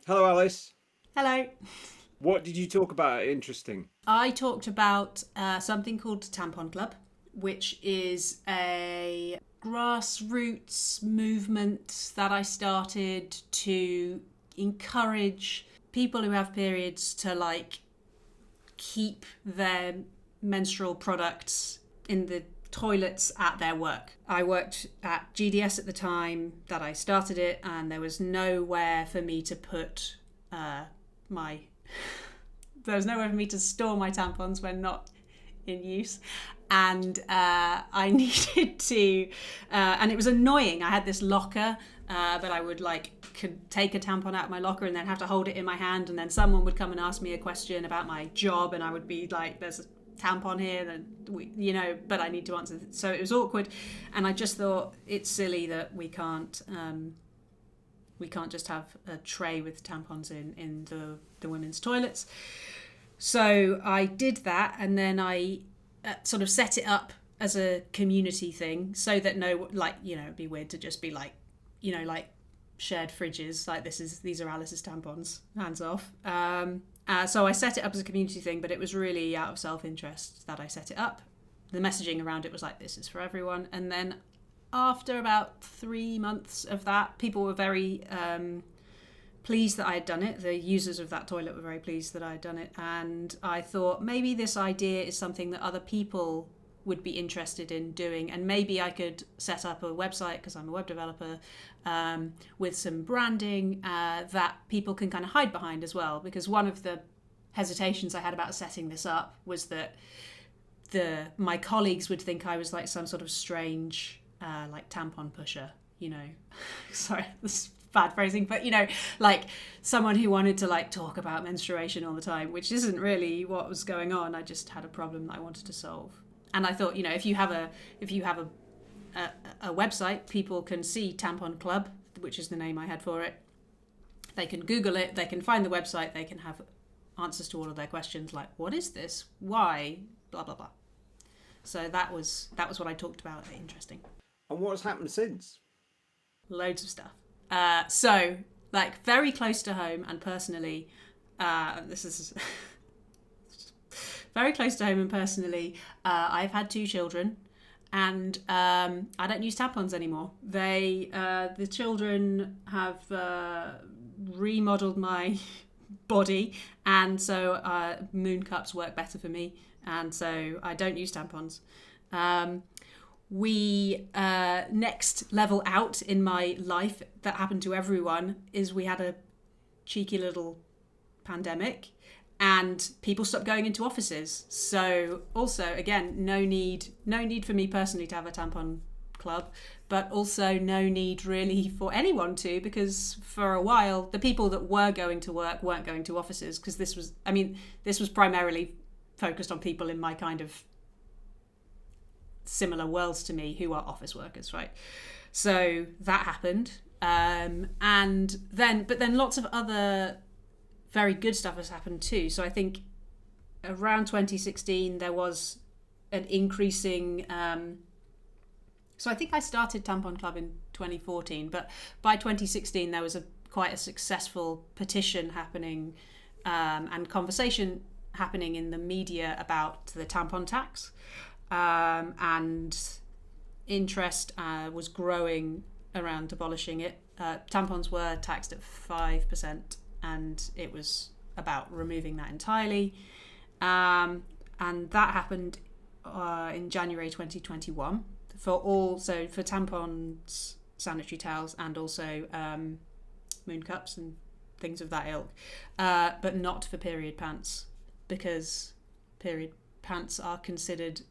Hello, Alice. Hello. What did you talk about interesting? I talked about something called Tampon Club, which is a grassroots movement that I started to encourage people who have periods to keep their menstrual products in the toilets at their work. I worked at GDS at the time that I started it, and there was nowhere for me to put my there was nowhere for me to store my tampons when not in use, and I needed to and it was annoying. I had this locker, but I would could take a tampon out of my locker and then have to hold it in my hand, and then someone would come and ask me a question about my job, and I would be like, there's a tampon here, then but I need to answer. So it was awkward, and I just thought it's silly that we can't just have a tray with tampons in the women's toilets. So I did that, and then I sort of set it up as a community thing, so that it'd be weird to just be shared fridges, like these are Alice's tampons, hands off. So I set it up as a community thing, but it was really out of self-interest that I set it up. The messaging around it was like, this is for everyone. And then after about 3 months of that, people were very pleased that I had done it. The users of that toilet were very pleased that I had done it. And I thought maybe this idea is something that other people would be interested in doing. And maybe I could set up a website, because I'm a web developer, with some branding that people can kind of hide behind as well. Because one of the hesitations I had about setting this up was that my colleagues would think I was like some sort of strange tampon pusher, sorry, this is bad phrasing, but like someone who wanted to talk about menstruation all the time, which isn't really what was going on. I just had a problem that I wanted to solve. And I thought, if you have a website, people can see Tampon Club, which is the name I had for it. They can Google it, they can find the website, they can have answers to all of their questions, like, what is this? Why? Blah, blah, blah. So that was what I talked about. Interesting. And what has happened since? Loads of stuff. So, very close to home and personally, this is very close to home and personally, I've had 2 children, and I don't use tampons anymore. The children have remodeled my body, and so moon cups work better for me, and so I don't use tampons. We next level out in my life that happened to everyone is we had a cheeky little pandemic, and people stopped going into offices. So also, again, no need for me personally to have a tampon club, but also no need really for anyone to, because for a while the people that were going to work weren't going to offices, because this was primarily focused on people in my kind of similar worlds to me who are office workers, right? So that happened, and then lots of other very good stuff has happened too. So I think around 2016 there was an increasing so I think I started Tampon Club in 2014, but by 2016 there was quite a successful petition happening, and conversation happening in the media about the tampon tax. And interest was growing around abolishing it. Tampons were taxed at 5%, and it was about removing that entirely. And that happened in January 2021 for tampons, sanitary towels, and also moon cups and things of that ilk, but not for period pants, because period pants are considered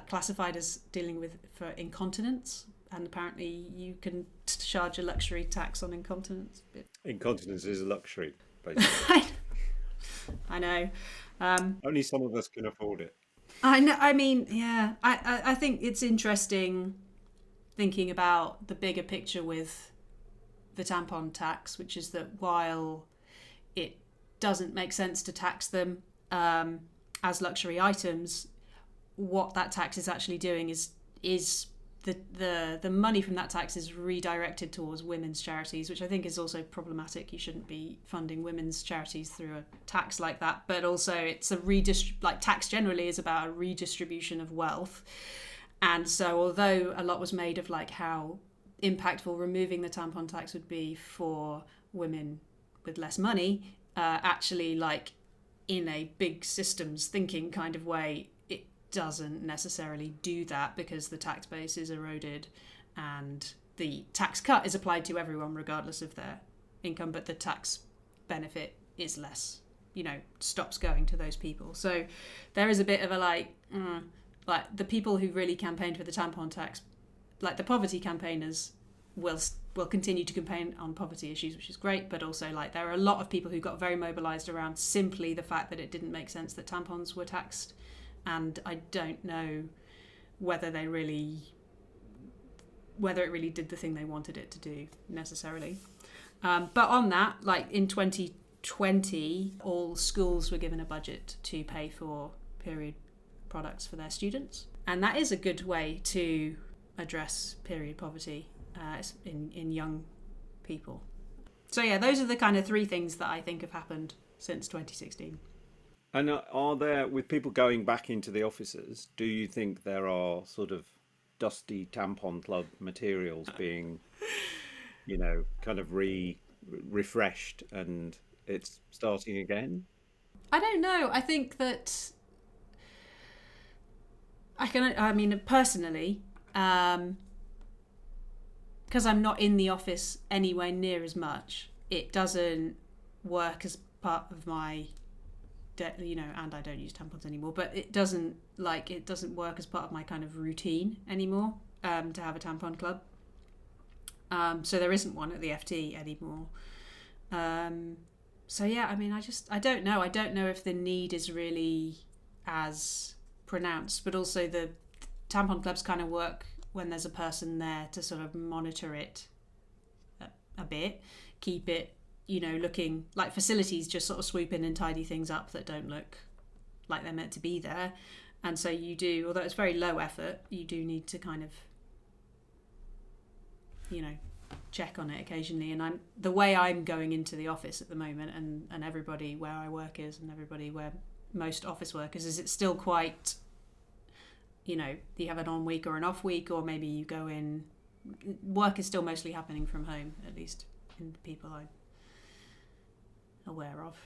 classified as dealing with for incontinence, and apparently you can charge a luxury tax on incontinence. Incontinence is a luxury, basically. I know. Only some of us can afford it. I know. I mean, yeah. I think it's interesting thinking about the bigger picture with the tampon tax, which is that while it doesn't make sense to tax them as luxury items, what that tax is actually doing is the money from that tax is redirected towards women's charities, which I think is also problematic. You shouldn't be funding women's charities through a tax like that. But also, it's a like tax generally is about a redistribution of wealth. And so, although a lot was made of like how impactful removing the tampon tax would be for women with less money, actually, like in a big systems thinking kind of way, doesn't necessarily do that because the tax base is eroded and the tax cut is applied to everyone regardless of their income, but the tax benefit is less, stops going to those people. So there is a bit of a like the people who really campaigned for the tampon tax, like the poverty campaigners will continue to campaign on poverty issues, which is great, but also like there are a lot of people who got very mobilized around simply the fact that it didn't make sense that tampons were taxed. And I don't know whether it really did the thing they wanted it to do necessarily. But on that, like in 2020, all schools were given a budget to pay for period products for their students. And that is a good way to address period poverty in young people. So yeah, those are the kind of three things that I think have happened since 2016. And are there, with people going back into the offices, do you think there are sort of dusty tampon club materials being, kind of refreshed and it's starting again? I don't know. I think that personally, because I'm not in the office anywhere near as much, it doesn't work as part of my, and I don't use tampons anymore, but it doesn't work as part of my kind of routine anymore, to have a tampon club. So there isn't one at the FT anymore. So yeah, I don't know. I don't know if the need is really as pronounced, but also the tampon clubs kind of work when there's a person there to sort of monitor it a bit, keep it, looking like facilities just sort of swoop in and tidy things up that don't look like they're meant to be there. And so you do, although it's very low effort, you do need to kind of, check on it occasionally. And the way I'm going into the office at the moment, and everybody where I work is, and everybody where most office workers is, it's still quite, you have an on week or an off week, or maybe you go in, work is still mostly happening from home, at least in the people I'm aware of.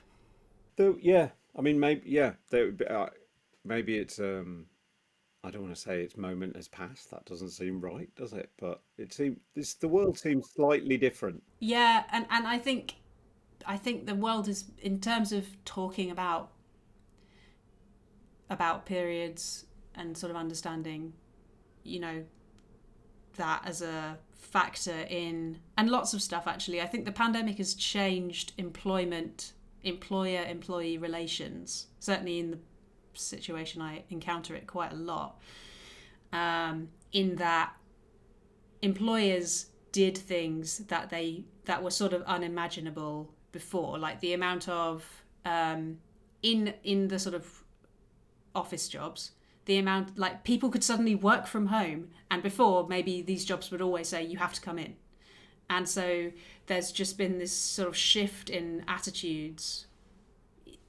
Though, yeah, maybe it's I don't want to say its moment has passed. That doesn't seem right, does it? But the world seems slightly different. Yeah, and I think the world is, in terms of talking about periods and sort of understanding, that as a factor in, and lots of stuff actually. I think the pandemic has changed employer-employee relations. Certainly in the situation I encounter it quite a lot, in that employers did things that were sort of unimaginable before, like the amount of in the sort of office jobs, the amount, like, people could suddenly work from home, and before maybe these jobs would always say you have to come in. And so there's just been this sort of shift in attitudes.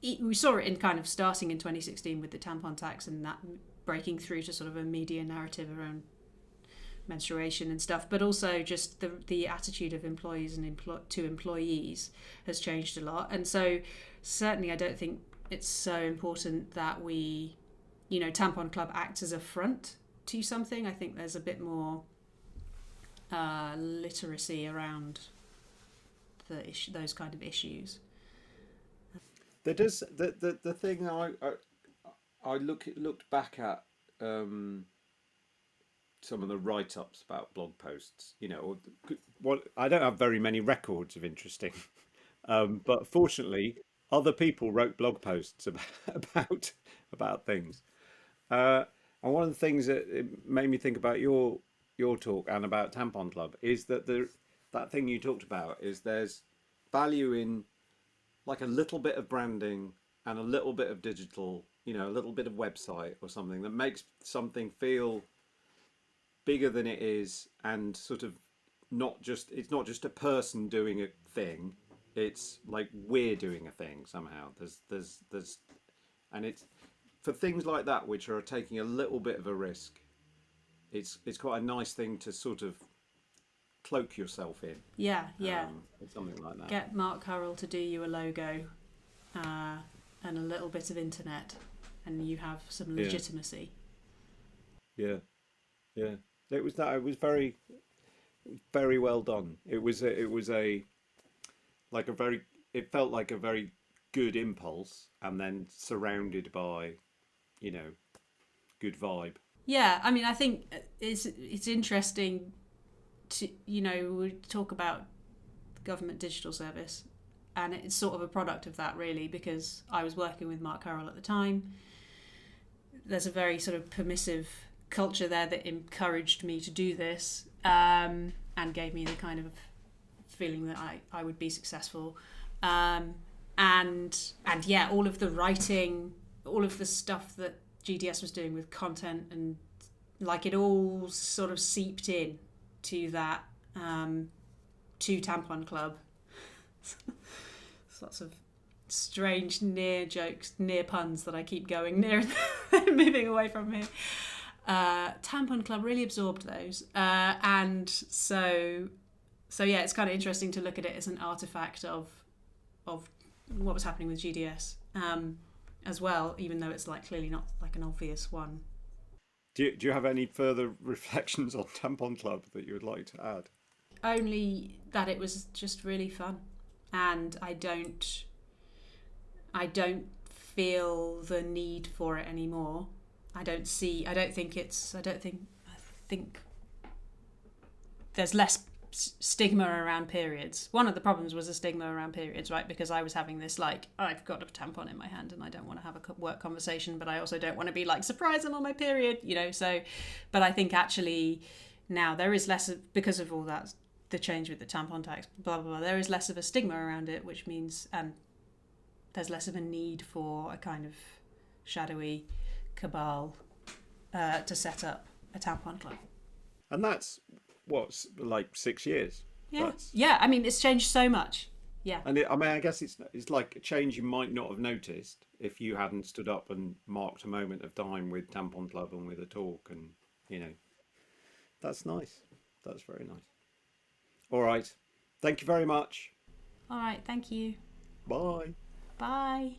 We saw it in kind of starting in 2016 with the tampon tax, and that breaking through to sort of a media narrative around menstruation and stuff, but also just the attitude of employees and to employees has changed a lot. And so certainly I don't think it's so important that we, Tampon Club acts as a front to something. I think there's a bit more literacy around those kind of issues. There does the thing I looked back at some of the write-ups about blog posts. I don't have very many records of interesting, but fortunately, other people wrote blog posts about things. And one of the things that it made me think about your talk and about Tampon Club is that that thing you talked about is there's value in like a little bit of branding and a little bit of digital, a little bit of website or something that makes something feel bigger than it is, and sort of not just it's not just a person doing a thing. It's like we're doing a thing somehow. There's and it's for things like that which are taking a little bit of a risk. It's quite a nice thing to sort of cloak yourself in. Yeah, yeah. Something like that. Get Mark Hurrell to do you a logo, uh, and a little bit of internet, and you have some Yeah, legitimacy. yeah, yeah. It was that. It was very well done. It was a like a very. It felt like a very good impulse, and then surrounded by, you know, good vibe. Yeah, I mean, I think it's interesting to we talk about government digital service, and it's sort of a product of that really because I was working with Mark Hurrell at the time. There's a very sort of permissive culture there that encouraged me to do this, and gave me the kind of feeling that I would be successful. And yeah, all of the writing, all of the stuff that GDS was doing with content, and like it all sort of seeped in to that, to Tampon Club. Lots of strange near jokes, near puns that I keep going near and moving away from here. Tampon Club really absorbed those, and so yeah, it's kind of interesting to look at it as an artifact of what was happening with GDS, as well, even though it's like clearly not like an obvious one. Do you have any further reflections on Tampon Club that you would like to add? Only that it was just really fun, and I don't feel the need for it anymore. I think there's less stigma around periods. One of the problems was the stigma around periods, right? Because I was having this like, I've got a tampon in my hand and I don't want to have a work conversation, but I also don't want to be like, surprise, I'm on my period, so, but I think actually now there is less because of all that, the change with the tampon tax, blah, blah, blah, there is less of a stigma around it, which means, there's less of a need for a kind of shadowy cabal, to set up a tampon club. And that's what's like 6 years. Yeah, That's yeah. I mean, it's changed so much. Yeah, and I mean, I guess it's like a change you might not have noticed if you hadn't stood up and marked a moment of time with Tampon Club and with a talk, and you know, that's nice. That's very nice. All right, thank you very much. all right, thank you. Bye. Bye.